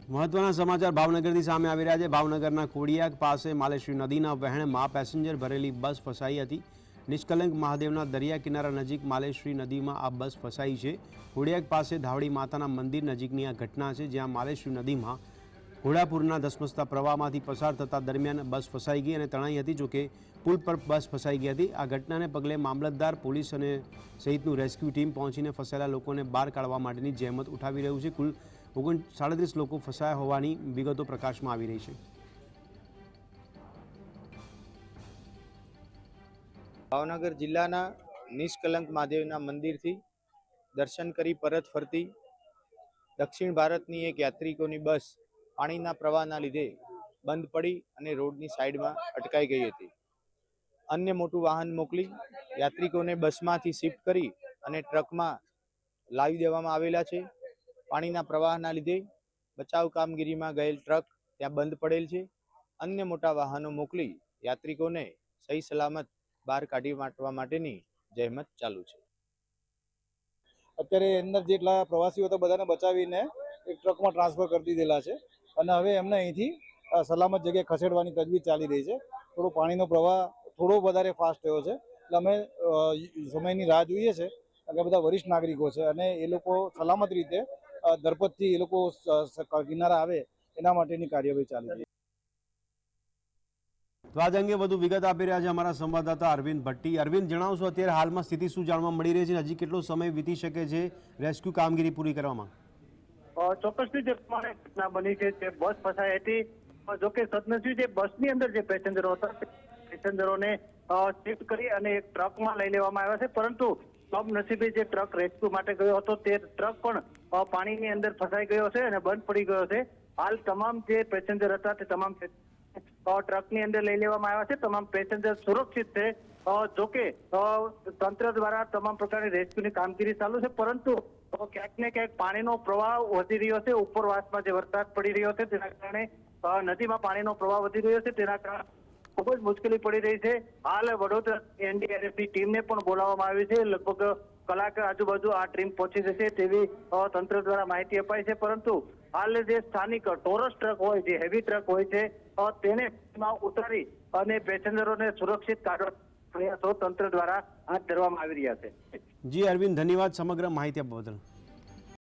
મહત્વના સમાચાર ભાવનગરથી સામે આવી રહ્યા છે। ભાવનગરના ખોડિયાક પાસે માલેશ્વરી નદીના વહેણમાં પેસેન્જર ભરેલી બસ ફસાઈ હતી। નિષ્કલંક મહાદેવના દરિયા કિનારા નજીક માલેશ્વરી નદીમાં આ બસ ફસાઈ છે। ખોડિયાક પાસે ધાવડી માતાના મંદિર નજીકની આ ઘટના છે, જ્યાં માલેશ્વરી નદીમાં ઘોડાપુરના ધસમસતા પ્રવાહમાંથી પસાર થતા દરમિયાન બસ ફસાઈ ગઈ અને તણાઈ હતી। જોકે પુલ પર બસ ફસાઈ ગઈ હતી। આ ઘટનાને પગલે મામલતદાર, પોલીસ અને સહિતનું રેસ્ક્યુ ટીમ પહોંચીને ફસાયેલા લોકોને બહાર કાઢવા માટેની જહેમત ઉઠાવી રહ્યું છે। કુલ 37 લોકો ફસાયા હોવાની વિગતો પ્રકાશમાં આવી રહી છે। ભાવનગર જિલ્લાના નિષ્કલંક મહાદેવના મંદિરથી દર્શન કરી પરત ફરતી દક્ષિણ ભારતની એક યાત્રિકોની બસ પાણીના પ્રવાહના લીધે બંધ પડી અને રોડની સાઈડમાં અટકાઈ ગઈ હતી। અન્ય મોટું વાહન મોકલી યાત્રિકોને બસમાંથી શિફ્ટ કરી અને ટ્રકમાં લાવી દેવામાં આવેલા છે। પાણીના પ્રવાહના લીધે બચાવ કામગીરીમાં ગયેલ ટ્રક ત્યાં બંધ પડેલ છે। અન્ય મોટા વાહનો મોકલી યાત્રિકોને સહી સલામત બહાર કાઢી નાખવા માટેની જહેમત ચાલુ છે। અત્યારે અંદર જેટલા પ્રવાસીઓ હતા બધાને બચાવીને એક ટ્રકમાં ટ્રાન્સફર કરી દીધેલા છે અને હવે એમને અહીંથી સલામત જગ્યાએ ખસેડવાની તજવીજ ચાલી રહી છે। થોડો પાણીનો પ્રવાહ થોડો વધારે ફાસ્ટ થયો છે, એટલે અમે સમયની રાહ જોઈએ છે કારણ કે બધા વરિષ્ઠ નાગરિકો છે અને એ લોકો સલામત રીતે દરપતથી એ લોકો કિનારા આવે એના માટેની કાર્યવાહી ચાલી રહી છે। તો આજ અંગે વધુ વિગત આપી રહ્યા છે અમારા સંવાદદાતા અરવિંદ ભટ્ટી। અરવિંદ, જણાવશો અત્યારે હાલમાં સ્થિતિ શું જાણવા મળી રહી છે? હજી કેટલો સમય વીતી શકે છે રેસ્ક્યુ કામગીરી પૂરી કરવામાં? ચોક્કસથી જે પ્રમાણે ઘટના બની છે તે બસ ફસાઈ હતી। જોકે સદનસીબે જે બસની અંદર જે પેસેન્જરો હતા પેસેન્જરોને શિફ્ટ કરી અને એક ટ્રકમાં લઈ લેવામાં આવ્યા છે, પરંતુ કમનસીબે જે ટ્રક રેસ્ક્યુ માટે ગયો હતો તે ટ્રક પણ પાણીની અંદર ફસાઈ ગયો છે અને બંધ પડી ગયો છે। હાલ તમામ જે પેસેન્જર હતા તે તમામ ટ્રકની અંદર લઈ લેવામાં આવ્યા છે। તમામ પેસેન્જર સુરક્ષિત છે। જોકે તંત્ર દ્વારા તમામ પ્રકારની રેસ્ક્યુની કામગીરી ચાલુ છે, પરંતુ ક્યાંક ને ક્યાંક પાણીનો પ્રવાહ વધી રહ્યો છે। ઉપરવાસમાં જે વરસાદ પડી રહ્યો છે તેના કારણે નદીમાં પાણીનો પ્રવાહ વધી રહ્યો છે, તેના કારણે ખૂબ જ મુશ્કેલી પડી રહી છે। હાલ વડોદરા એનડીઆરએફની ટીમને પણ બોલાવવામાં આવી છે। લગભગ કલાક આજુબાજુ આ ટીમ પહોંચી જશે તેવી તંત્ર દ્વારા માહિતી અપાઈ છે, પરંતુ હાલ જે સ્થાનિક ટોરસ ટ્રક હોય, જે હેવી ટ્રક હોય છે, તેને ઉતારી અને પેસેન્જરોને સુરક્ષિત કાઢવા પ્રયાસો તંત્ર દ્વારા હાથ ધરવામાં આવી રહ્યા છે। જી અરવિંદ, ધન્યવાદ સમગ્ર માહિતી આપવા બદલ।